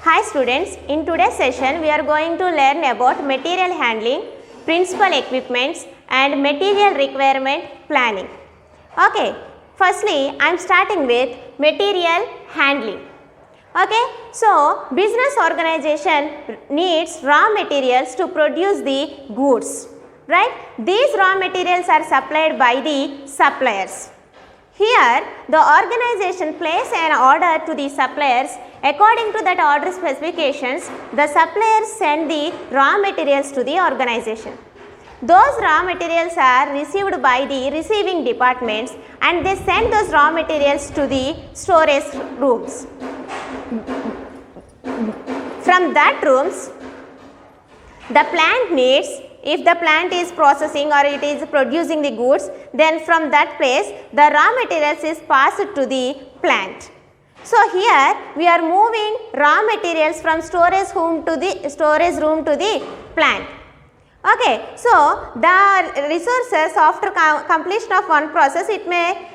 Hi students, in today's session we are going to learn about material handling, principal equipments and material requirement planning. Okay, firstly I am starting with material handling. Okay, so business organization needs raw materials to produce the goods, right? These raw materials are supplied by the suppliers. Here, the organization places an order to the suppliers. According to that order specifications, the suppliers send the raw materials to the organization. Those raw materials are received by the receiving departments and they send those raw materials to the storage rooms. From that rooms, the plant needs, if the plant is processing or it is producing the goods, then from that place the raw materials is passed to the plant. So here we are moving raw materials from storage room to the plant. Okay, so the resources after completion of one process, it may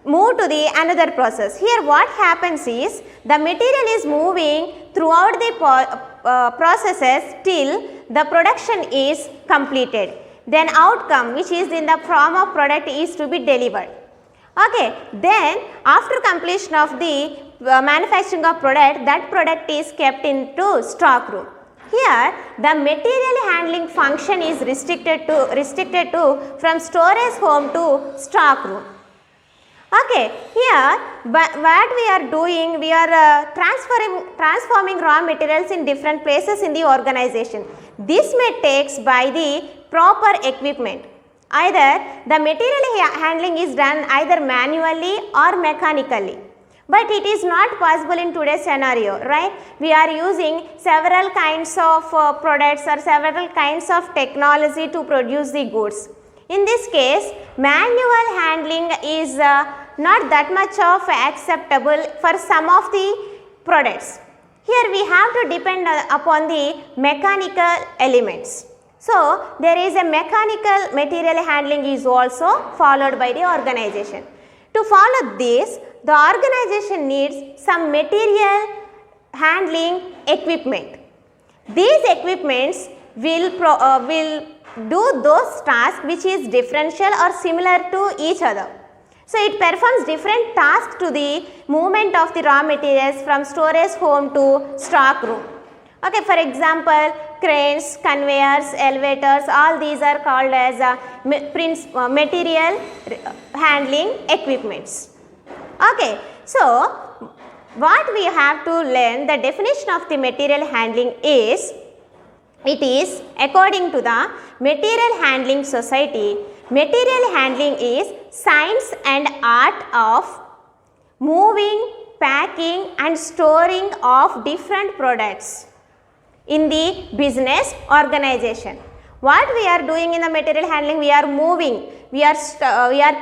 move to the another process. Here what happens is the material is moving throughout the processes till the production is completed. Then outcome, which is in the form of product, is to be delivered. Okay, then after completion of the manufacturing of product, that product is kept into stock room. Here the material handling function is restricted to from storage home to stock room. Okay, here what we are doing, we are transforming raw materials in different places in the organization. This may takes by the proper equipment. Either the material handling is done either manually or mechanically. But it is not possible in today's scenario, right? We are using several kinds of products or several kinds of technology to produce the goods. In this case, manual handling is not that much of acceptable for some of the products. Here we have to depend upon the mechanical elements. So, there is a mechanical material handling is also followed by the organization. To follow this, the organization needs some material handling equipment. These equipments will do those tasks which is differential or similar to each other. So, it performs different tasks to the movement of the raw materials from storage home to stock room. Okay, for example, cranes, conveyors, elevators, all these are called as material handling equipments. Okay, so what we have to learn, the definition of the material handling is, it is according to the Material Handling Society, material handling is science and art of moving, packing and storing of different products in the business organization. What we are doing in the material handling, we are moving, we are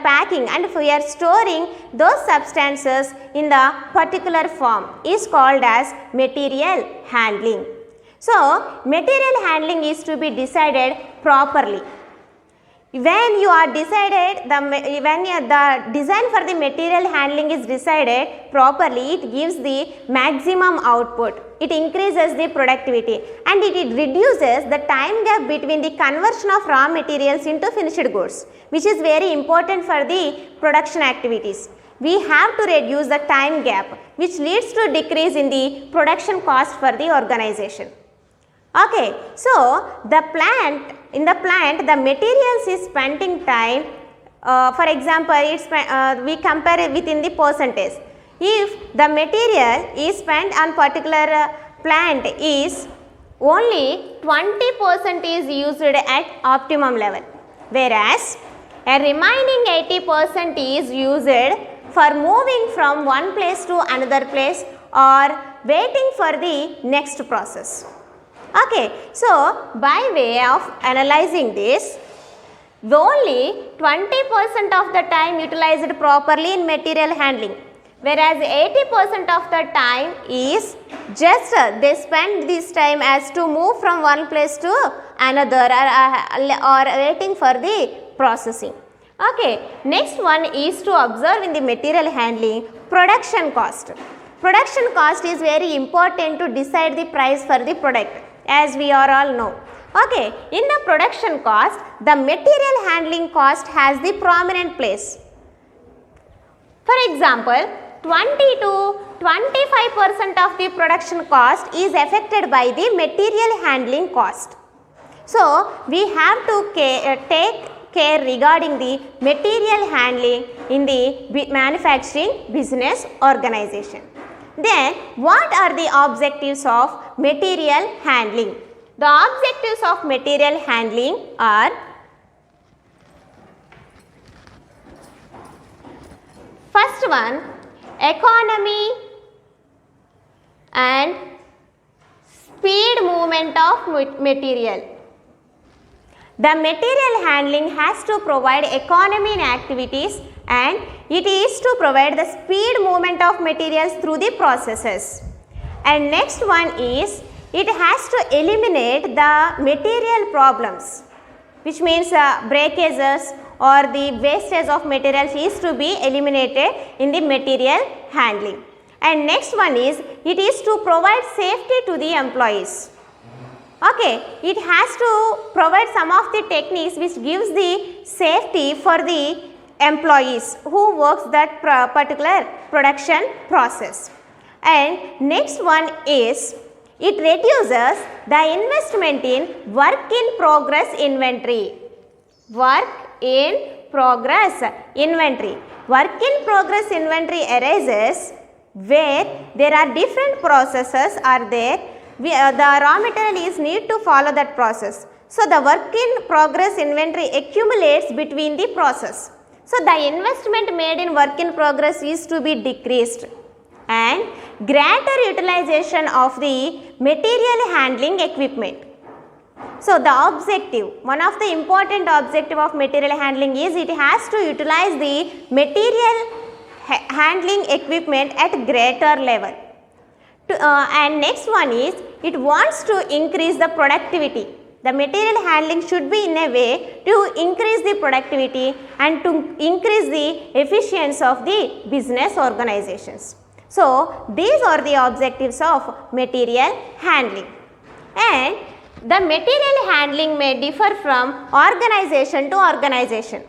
packing and we are storing those substances in the particular form is called as material handling. So, material handling is to be decided properly. When you are decided, the design for the material handling is decided properly, it gives the maximum output. It increases the productivity and it reduces the time gap between the conversion of raw materials into finished goods, which is very important for the production activities. We have to reduce the time gap, which leads to decrease in the production cost for the organization. Okay, so in the plant, the materials is spending time. For example, we compare it within the percentage. If the material is spent on particular plant is only 20% is used at optimum level, whereas a remaining 80% is used for moving from one place to another place or waiting for the next process. Okay, so by way of analyzing this, only 20% of the time utilized properly in material handling, whereas 80% of the time is just they spend this time as to move from one place to another or waiting for the processing. Okay, next one is to observe in the material handling production cost. production cost is very important to decide the price for the product, as we are all know. Okay, in the production cost, the material handling cost has the prominent place. For example, 20 to 25% of the production cost is affected by the material handling cost. So, we have to take care regarding the material handling in the manufacturing business organization. Then, what are the objectives of material handling? The objectives of material handling are: first one, economy and speed movement of material. The material handling has to provide economy in activities, and it is to provide the speed movement of materials through the processes. And next one is, it has to eliminate the material problems, which means breakages or the wastage of materials is to be eliminated in the material handling. And next one is, it is to provide safety to the employees. Okay, it has to provide some of the techniques which gives the safety for the employees who works that particular production process. And next one is, it reduces the investment in work in progress inventory. Work in progress inventory. Work in progress inventory arises where there are different processes are there. The raw material is need to follow that process. So, the work in progress inventory accumulates between the process. So, the investment made in work in progress is to be decreased, and greater utilization of the material handling equipment. So, the objective, one of the important objective of material handling is it has to utilize the material handling equipment at greater level. And next one is, it wants to increase the productivity. The material handling should be in a way to increase the productivity and to increase the efficiency of the business organizations. So, these are the objectives of material handling. And the material handling may differ from organization to organization.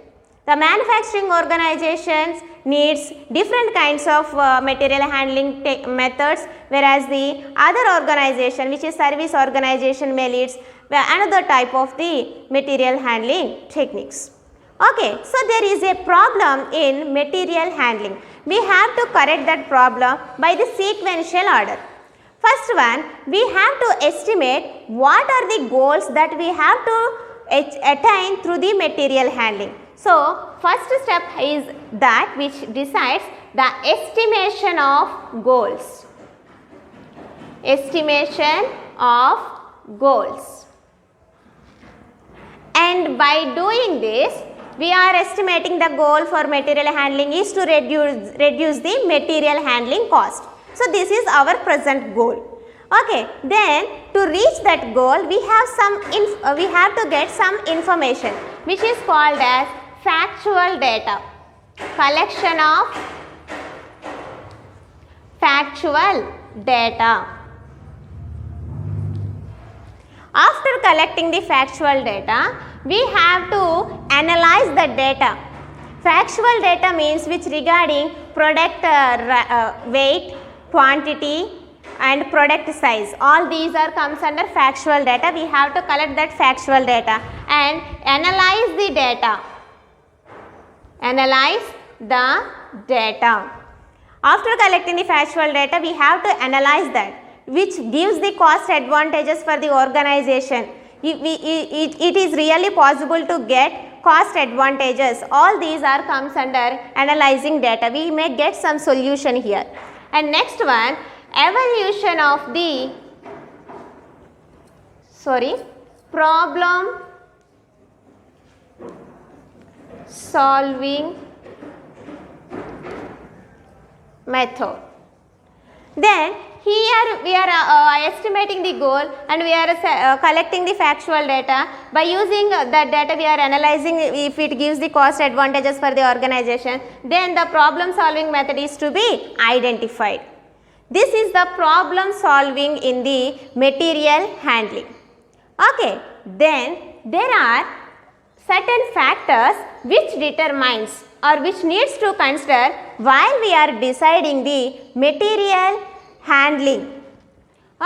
The manufacturing organizations needs different kinds of material handling methods, whereas the other organization, which is service organization, may leads another type of the material handling techniques. Okay, so there is a problem in material handling. We have to correct that problem by the sequential order. First one, we have to estimate what are the goals that we have to attain through the material handling. So, first step is that which decides the estimation of goals. Estimation of goals. And by doing this, we are estimating the goal for material handling is to reduce the material handling cost. So, this is our present goal. Okay, then to reach that goal, we have to get some information which is called as factual data. Collection of factual data. After collecting the factual data, we have to analyze the data. Factual data means which regarding product weight, quantity and product size. All these are comes under factual data. We have to collect that factual data and analyze the data. Analyze the data. After collecting the factual data, we have to analyze that, which gives the cost advantages for the organization. It is really possible to get cost advantages. All these are comes under analyzing data. We may get some solution here. And next one, evaluation of the problem solving method. Then here we are estimating the goal and we are collecting the factual data. By using that data, we are analyzing if it gives the cost advantages for the organization. Then the problem solving method is to be identified. This is the problem solving in the material handling. Okay, then there are certain factors which determines or which needs to consider while we are deciding the material handling.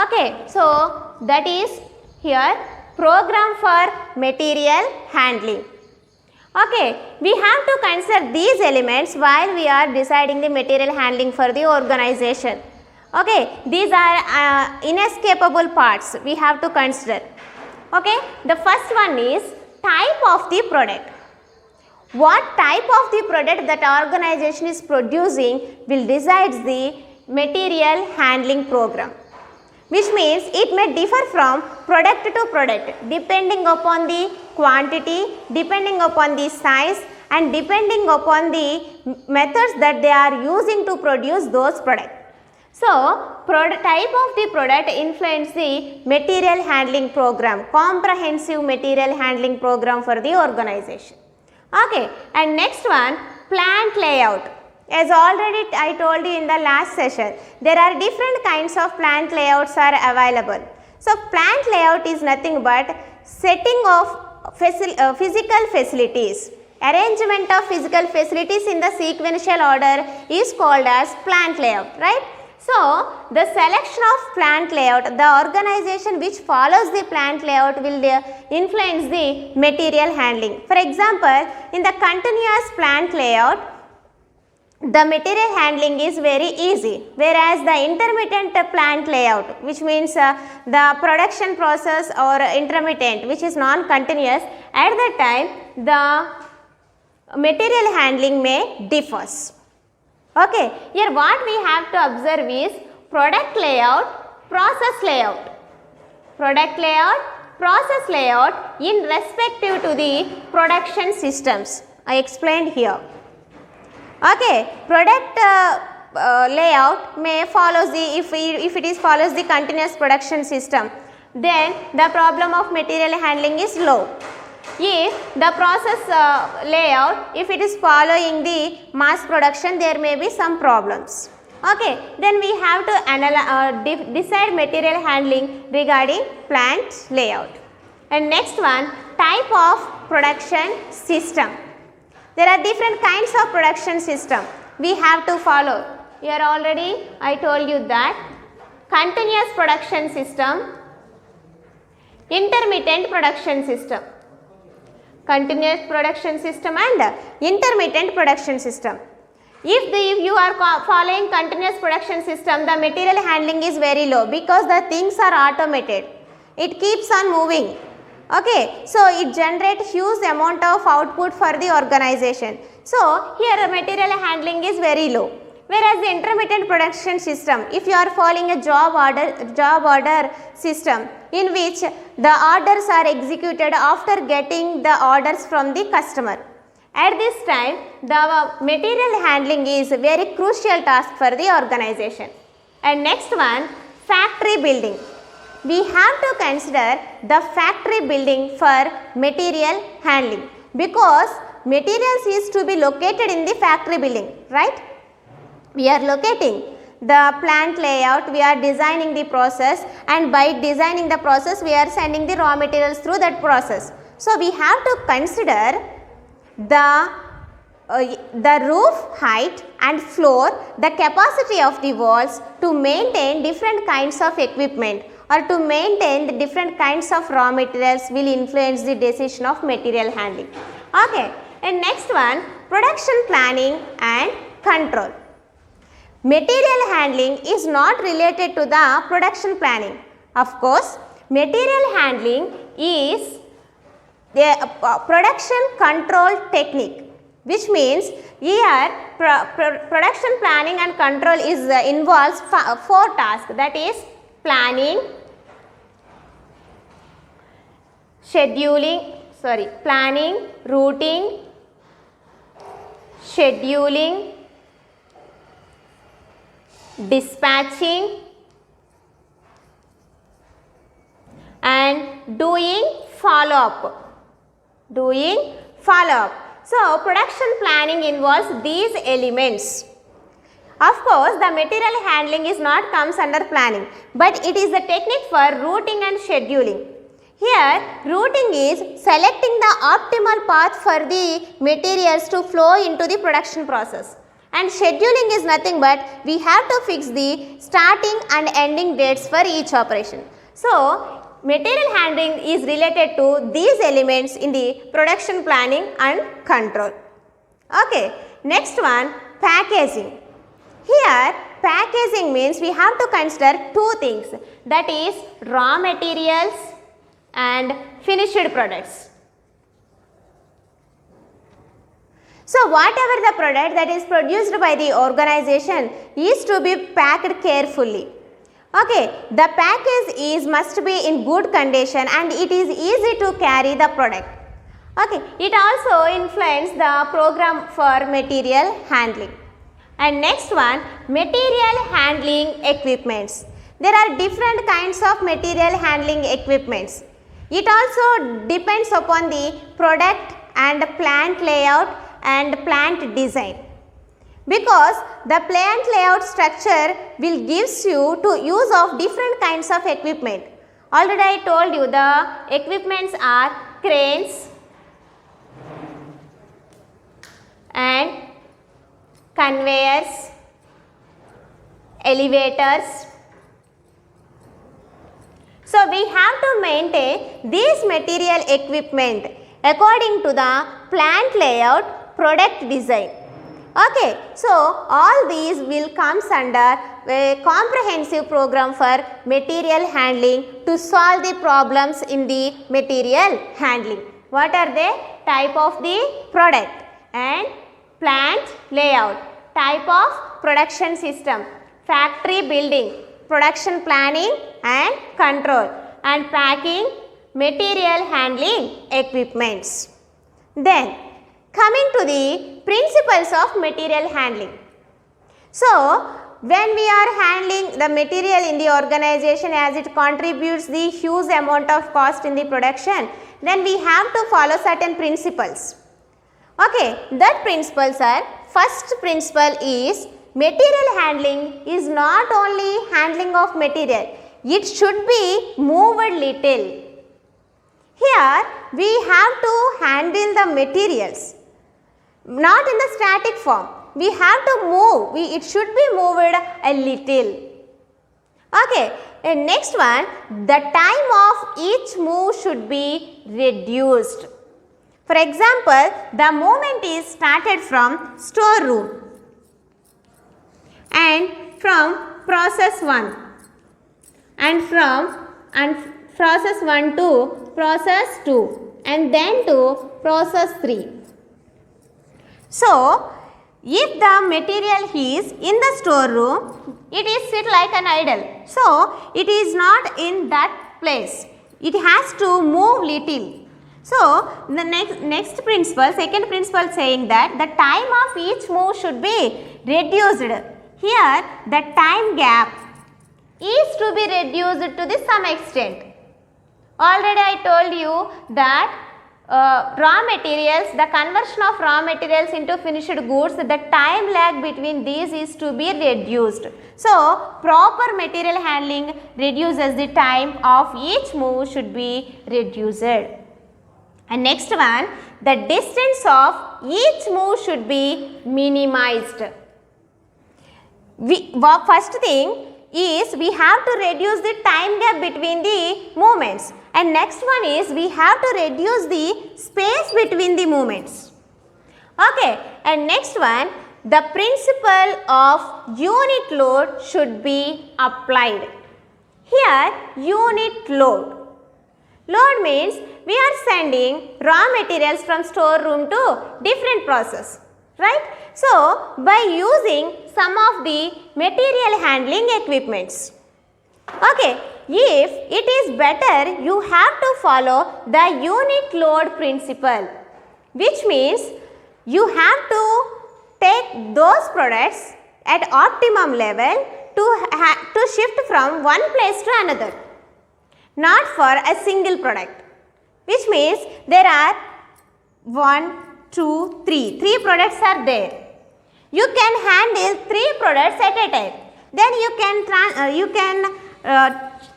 Okay, so that is here program for material handling. Okay, we have to consider these elements while we are deciding the material handling for the organization. Okay, these are inescapable parts we have to consider. Okay, the first one is type of the product. What type of the product that organization is producing will decide the material handling program, which means it may differ from product to product depending upon the quantity, depending upon the size and depending upon the methods that they are using to produce those products. So, type of the product influence the material handling program, comprehensive material handling program for the organization. Okay, and next one, plant layout. As already I told you in the last session, there are different kinds of plant layouts are available. So, plant layout is nothing but setting of physical facilities. Arrangement of physical facilities in the sequential order is called as plant layout, right? So, the selection of plant layout, the organization which follows the plant layout will influence the material handling. For example, in the continuous plant layout, the material handling is very easy, whereas the intermittent plant layout, which means the production process or intermittent, which is non-continuous, at that time the material handling may differs. Okay, here what we have to observe is product layout, process layout. Product layout, process layout in respective to the production systems. I explained here. Okay, product layout may follows the, if it is follows the continuous production system, then the problem of material handling is low. If the process layout, if it is following the mass production, there may be some problems. Okay, then we have to decide material handling regarding plant layout. And next one, type of production system. There are different kinds of production system we have to follow. Here already I told you that continuous production system, intermittent production system. Continuous production system and intermittent production system. If you are following continuous production system, the material handling is very low because the things are automated. It keeps on moving. Okay, so it generates huge amount of output for the organization. So here material handling is very low. Whereas the intermittent production system, if you are following a job order system in which the orders are executed after getting the orders from the customer. At this time, the material handling is a very crucial task for the organization. And next one, factory building. We have to consider the factory building for material handling because materials is to be located in the factory building, right? We are locating the plant layout, we are designing the process, and by designing the process we are sending the raw materials through that process. So, we have to consider the roof height and floor, the capacity of the walls to maintain different kinds of equipment or to maintain the different kinds of raw materials will influence the decision of material handling. Okay. And next one, production planning and control. Material handling is not related to the production planning. Of course, material handling is the production control technique, which means here production planning and control is involves 4 tasks, that is planning, planning, routing, scheduling, dispatching and doing follow-up. So, production planning involves these elements. Of course, the material handling is not comes under planning, but it is a technique for routing and scheduling. Here, routing is selecting the optimal path for the materials to flow into the production process. And scheduling is nothing but we have to fix the starting and ending dates for each operation. So, material handling is related to these elements in the production planning and control. Okay, next one, packaging. Here, packaging means we have to consider two things, that is raw materials and finished products. So, whatever the product that is produced by the organization is to be packed carefully. Okay, the package must be in good condition and it is easy to carry the product. Okay, it also influences the program for material handling. And next one, material handling equipments. There are different kinds of material handling equipments. It also depends upon the product and plant layout and plant design. Because the plant layout structure will gives you to use of different kinds of equipment. Already I told you the equipments are cranes and conveyors, elevators. So, we have to maintain these material equipment according to the plant layout, product design. Okay, so all these will comes under a comprehensive program for material handling to solve the problems in the material handling. What are they? Type of the product and plant layout, type of production system, factory building, production planning and control, and packing, material handling equipments. Then coming to the principles of material handling. So, when we are handling the material in the organization as it contributes the huge amount of cost in the production, then we have to follow certain principles. Okay, that principles are, first principle is material handling is not only handling of material, it should be moved little. Here we have to handle the materials, not in the static form. We have to move, it should be moved a little. Okay, and next one, the time of each move should be reduced. For example, the movement is started from storeroom and from process 1 and from process 1 to process 2 and then to process 3. So, if the material is in the storeroom, it is sit like an idle. So, it is not in that place. It has to move little. So, the next principle, second principle saying that the time of each move should be reduced. Here, the time gap is to be reduced to the some extent. Already I told you that raw materials, the conversion of raw materials into finished goods, the time lag between these is to be reduced. So, proper material handling reduces the time of each move should be reduced. And next one, the distance of each move should be minimized. First thing is we have to reduce the time gap between the movements, and next one is we have to reduce the space between the movements. Okay, and next one, the principle of unit load should be applied. Here, unit load. Load means we are sending raw materials from storeroom to different process, right? So, by using some of the material handling equipments. Okay, if it is better, you have to follow the unit load principle, which means you have to take those products at optimum level to shift from one place to another, not for a single product, which means there are 1, 2, 3 products are there. You can handle 3 products at a time. Then you can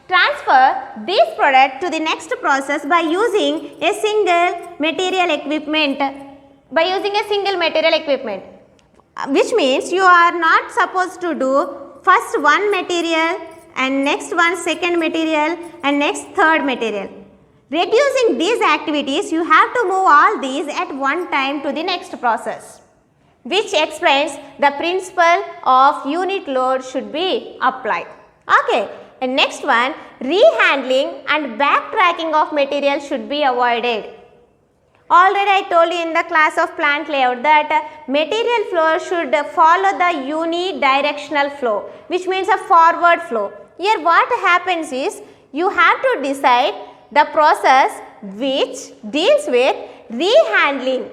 transfer this product to the next process by using a single material equipment. Which means you are not supposed to do first one material and next one second material and next third material. Reducing these activities, you have to move all these at one time to the next process, which explains the principle of unit load should be applied. Okay, and next one, rehandling and backtracking of material should be avoided. Already I told you in the class of plant layout that material flow should follow the unidirectional flow, which means a forward flow. Here what happens is, you have to decide the process which deals with rehandling.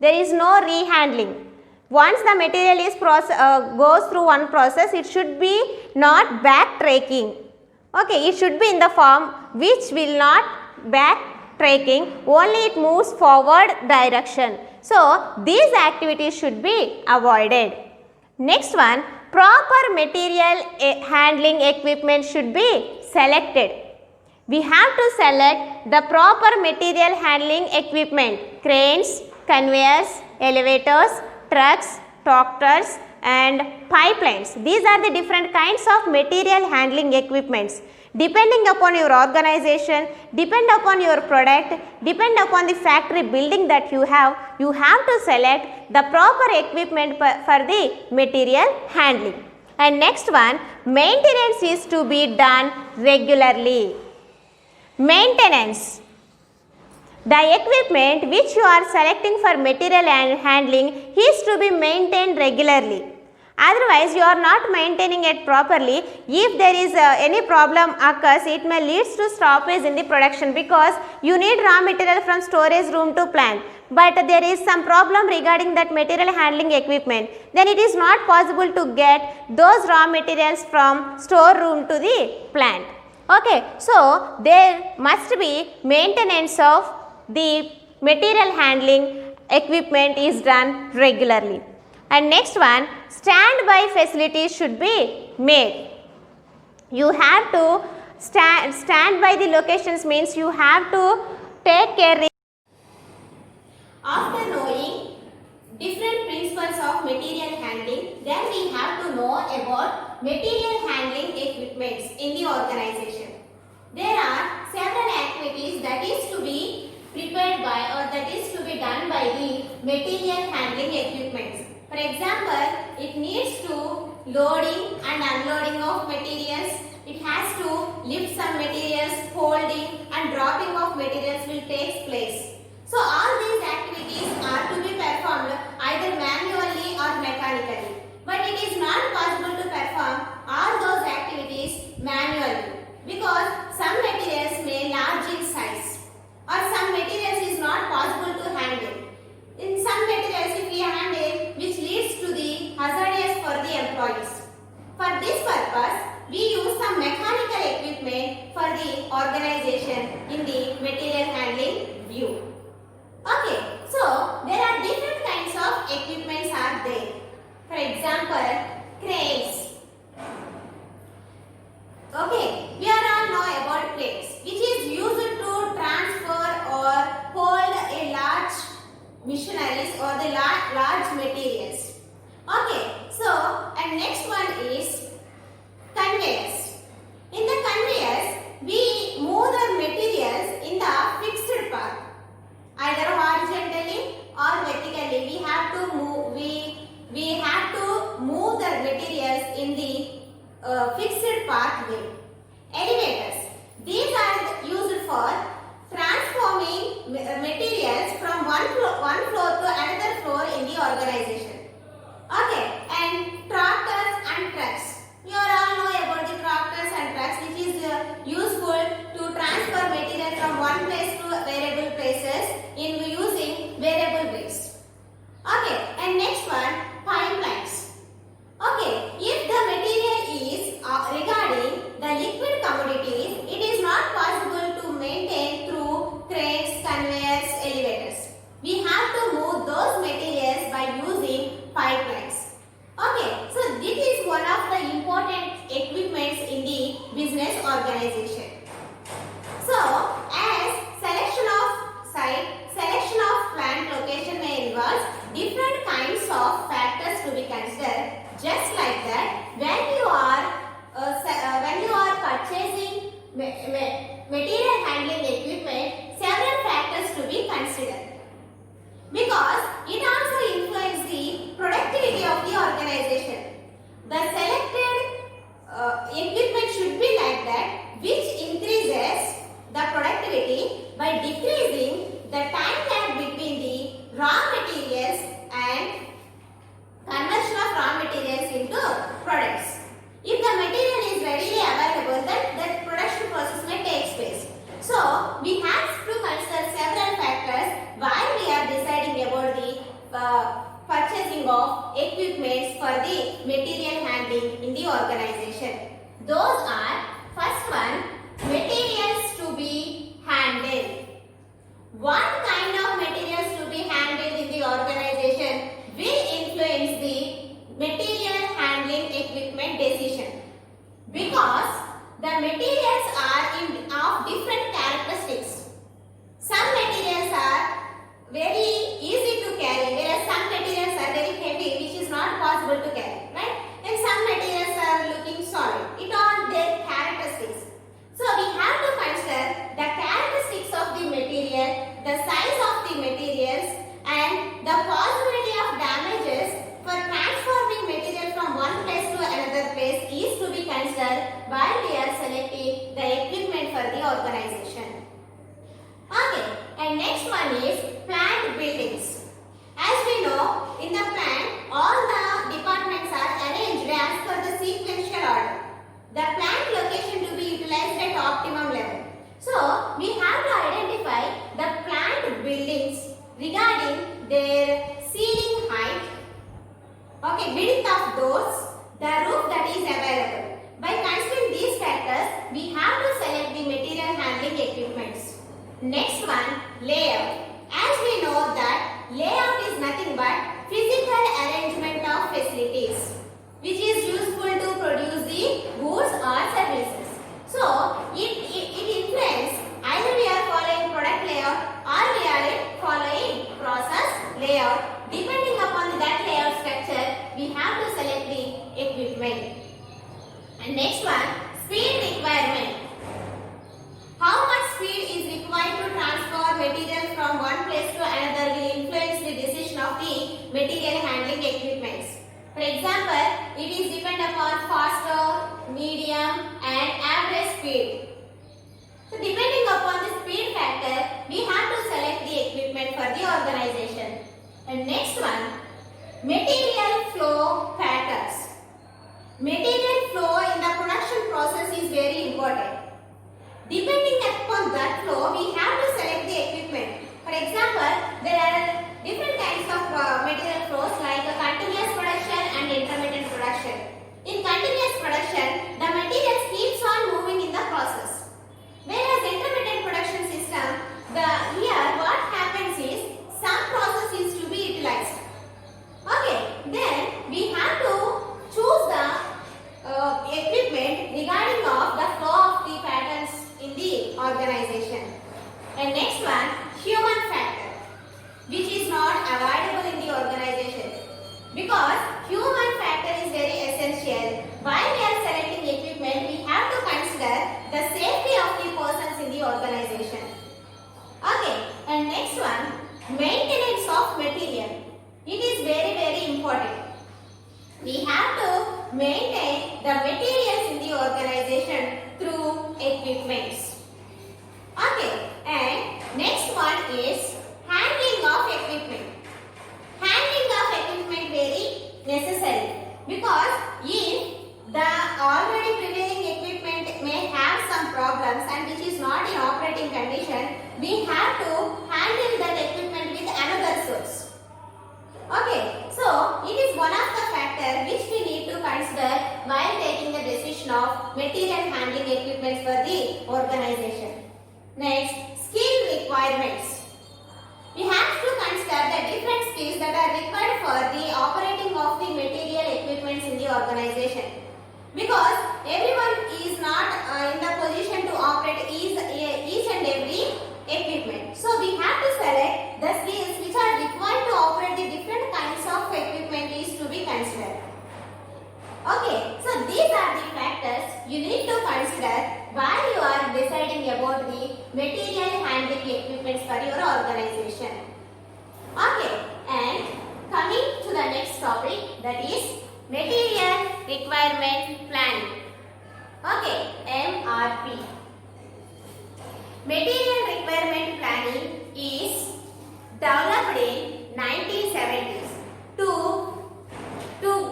There is no rehandling. Once the material is goes through one process, it should be not backtracking. Okay, it should be in the form which will not backtracking, only it moves forward direction. So, these activities should be avoided. Next one, proper material handling equipment should be selected. We have to select the proper material handling equipment: cranes, conveyors, elevators, trucks, tractors and pipelines. These are the different kinds of material handling equipments. Depending upon your organization, depend upon your product, depend upon the factory building that you have to select the proper equipment for the material handling. And next one, maintenance is to be done regularly. Maintenance. The equipment which you are selecting for material handling is to be maintained regularly. Otherwise, you are not maintaining it properly. If there is any problem occurs, it may lead to stoppage in the production, because you need raw material from storage room to plant. But there is some problem regarding that material handling equipment. Then it is not possible to get those raw materials from storeroom to the plant. Okay, so there must be maintenance of the material handling equipment is done regularly. And next one, standby facilities should be made. You have to stand by the locations, means you have to take care. After knowing different principles of material handling, then we have to know about material handling equipments in the organization. There are several activities that is to be prepared by, or that is to be done by the material handling equipments. For example, it needs to loading and unloading of materials. It has to lift some materials, holding and dropping of materials will take place. So all these activities are to be performed either manually or mechanically. But it is not possible to perform all those activities manually, because some materials may large in size, or some materials is not possible to handle. In some materials, if we handle, which leads to the hazardous for the employees. For this purpose, we use some mechanical equipment for the organization in the material handling view. Okay, so there are different kinds of equipments are there. For example, cranes. Okay, we are all know organization. So, as selection of site, selection of plant location may involve different kinds of factors to be considered. Just like that, when you are purchasing material handling equipment, several factors to be considered, because it also influences the productivity of the organization. The selected equipment should be like that, which increases the productivity by decreasing the time lag between the raw materials and conversion of raw materials into products. If the material is readily available, then the production process may take place. So, we have to consider several factors while we are deciding about the purchasing of equipments for the material handling in the organization. Those are, first one, materials to be handled. One kind of materials to be handled in the organization will influence the material handling equipment decision, because the materials are of different characteristics. Some materials are very easy to carry, whereas some materials are very heavy, which is not possible to carry, right? And some materials are looking solid. It all their characteristics. So we have to consider the characteristics of the material, the size of the materials, and the possibility of damages for transforming material from one place to another place is to be considered while we are selecting the equipment for the organization. Okay, and next one is plant buildings. As we know, in the plant, all the departments are arranged as per the sequential order. The plant location to be utilized at optimum level. So, we have to identify the plant buildings regarding their ceiling height, okay, width of doors, the roof that is available. By considering these factors, we have to select the material handling equipments. Next one, layout. As we know that layout is nothing but physical arrangement of facilities, which is useful to produce the goods or services. So, it influences either we are following product layout or we are following process layout. Depending upon that layout structure, we have to select the equipment. And next one, speed requirement. How much speed is required to transfer material from one place to another will influence the decision of the material handling equipments. For example, it is depend upon faster, medium and average speed. So depending upon the speed factor, we have to select the equipment for the organization. And next one, material flow patterns. Material flow in the production process is very important. Depending upon that flow, we have to select the equipment. For example, there are different kinds of material flows like continuous production and intermittent production. In continuous production, the materials keeps on moving in the process. Whereas intermittent production system, here what happens is some process is to be utilized. Okay, then we have to choose the equipment regarding of the flow of the patterns in the organization. And next one, human factor, which is not avoidable in the organization, because human factor is very essential. While we are selecting equipment, we have to consider the safety of the persons in the organization. Okay, and next one, maintenance of material. It is very important. We have to maintain the materials in the organization through equipments. Okay, and next one is handling of equipment. Handling of equipment very necessary, because if the already prevailing equipment may have some problems and which is not in operating condition, we have to handle that equipment with another source. Okay, so it is one of the factors which we need to consider while taking the decision of material handling equipment for the organization. Next, skill requirements. We have to consider the different skills that are required for the operating of the material equipments in the organization, because everyone is not in the position to operate each and every equipment. So we have to select the skills which are required to operate the different kinds of equipment is to be considered. Okay, so these are the factors you need to consider while you are deciding about the material handling equipment for your organization. Okay, and coming to the next topic, that is material requirement planning. Okay, MRP. Material requirement planning is developed in 1970s to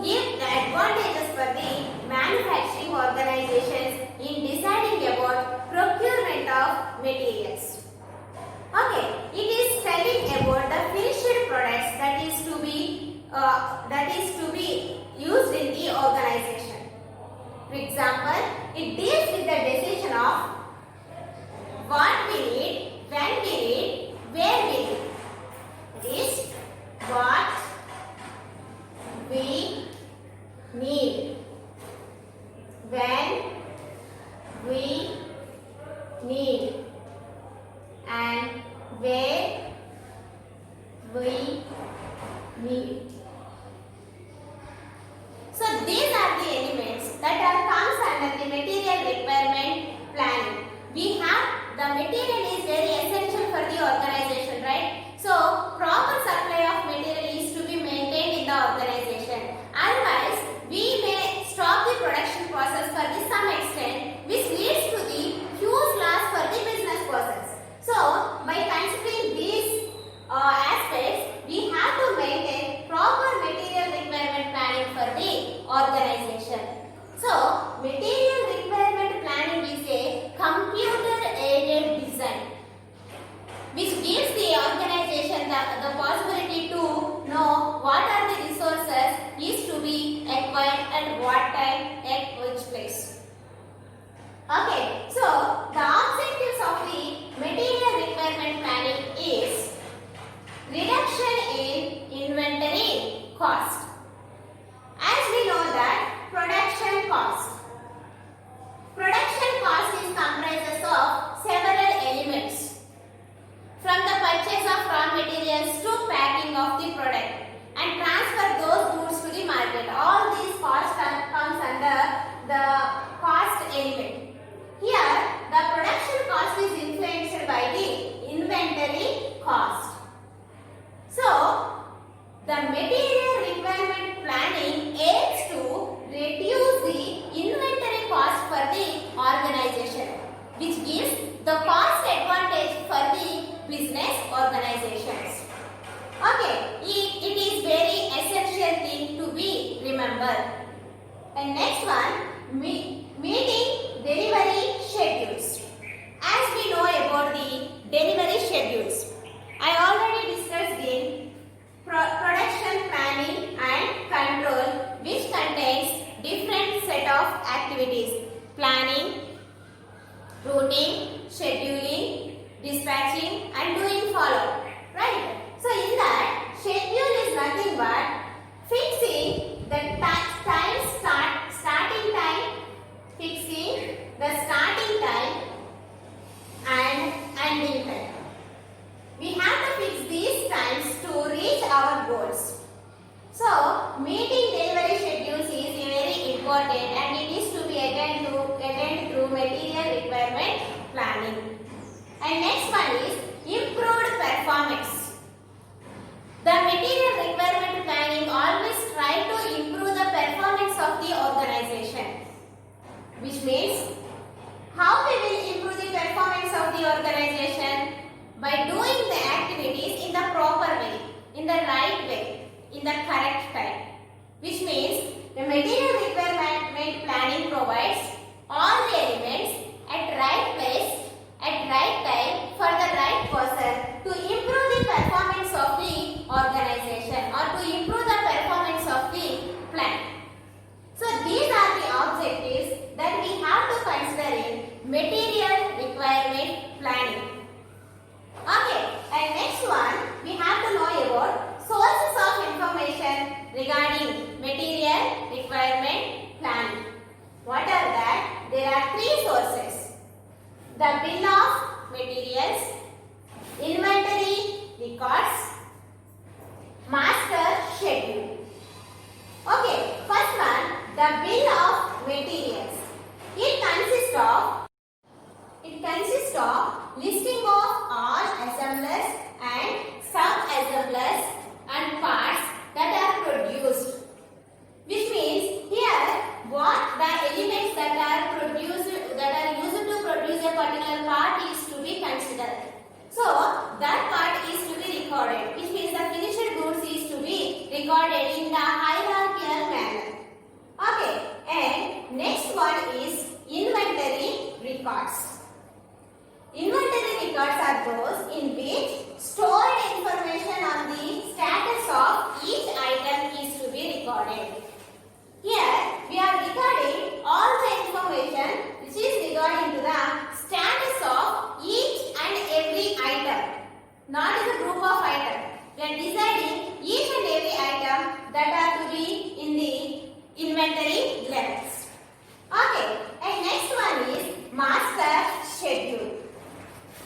give the advantages for the manufacturing organizations in deciding about procurement of materials. Okay, it is telling about the finished products that is to be used in the organization. For example, it deals with the decision of what we need, when we need, where we need. It is what we need, when we need, and where we need. So these are the elements that comes under the material requirement planning. We have the material is very essential for the organization, right? So proper supply of material is to be maintained in the organization. Otherwise, we may stop the production process for some extent, which leads to the huge loss for the business process. So by considering these aspects, we have to maintain proper material requirement planning for the organization. So material requirement planning is a computer-aided design which gives the organization the possibility to know what are the resources is to be acquired at what time at which place. Okay, so the objectives of the material requirement planning is reduction in inventory cost. As we know that production cost. Production cost is comprises of several elements. From the purchase of raw materials to packing of the product and transfer those goods to the market. All these costs comes under the cost element. Here, the production cost is influenced by the inventory cost. So, the material requirement planning aims to reduce the inventory cost for the organization, which gives the cost advantage for the business organizations. Okay, it is very essential thing to be remembered. And next one, meeting delivery schedules. As we know about the delivery schedules, I already discussed in production planning and control, which contains different set of activities: planning, routing, scheduling, dispatching, and doing follow-up. Right? So in that, schedule is nothing but fixing the starting time, fixing the starting time and ending time. We have to fix these times to reach our goals. So, meeting delivery schedules is very important and it is to be attained through material requirement planning. And next one is improved performance. The material requirement planning always try to improve the performance of the organization, which means how we will improve the performance of the organization by doing the activities in the proper way, in the right way, in the correct time, which means the material requirement planning provides all the elements at right place, at right time for the right person to improve the performance of the organization or to improve the performance of the plan. So these are the objectives that we have to consider in material requirement planning. Okay, and next one we have to know about sources of information regarding material requirement planning. What are that? There are three sources. the bill of materials, inventory records, master schedule. Okay, first one, the bill of materials. It consists of listing of all assemblers and sub-assemblers and parts that are produced. Which means here what the elements that are produced, that are used to produce a particular part is to be considered. So that part is to be recorded, which means the finished goods is to be recorded in the hierarchical manner. Okay, and next one is inventory records. Inventory records are those in which stored information on the status of each item is to be recorded. Here we are recording all the information which is regarding to the status of each and every item, not as a group of items. We are deciding each and every item that are to be in the inventory levels. Okay, and next one is master schedule.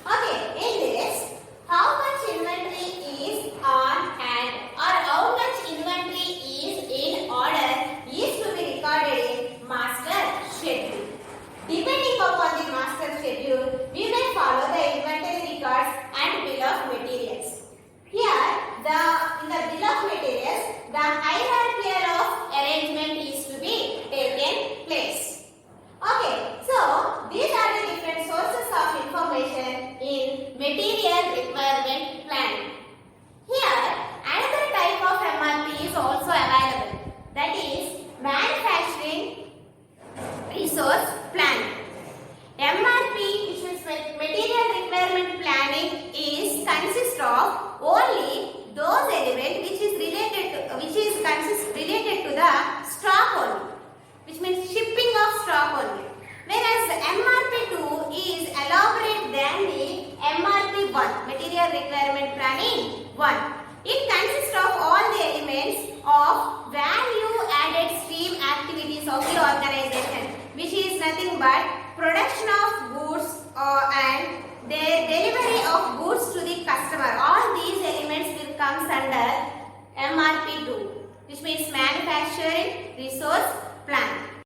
Okay, in this, how much inventory is on hand or how much inventory is in order is to be recorded in master schedule. Depending upon the master schedule, we may follow the inventory records and bill of materials. Here, in the bill of materials, the hierarchy of arrangement is to be taken place. Okay, so these are the different sources of information in material requirement planning. Here, another type of MRP is also available, that is manufacturing resource planning. MRP, which is material requirement planning, consists of only those elements which is related to the stock only, which means shipping of stock only. Whereas MRP2 is elaborate than the MRP1, material requirement planning 1. It consists of all the elements of value added stream activities of the organization, which is nothing but production of goods and their delivery of goods to the customer. All these elements will come under MRP2, which means manufacturing resource plan.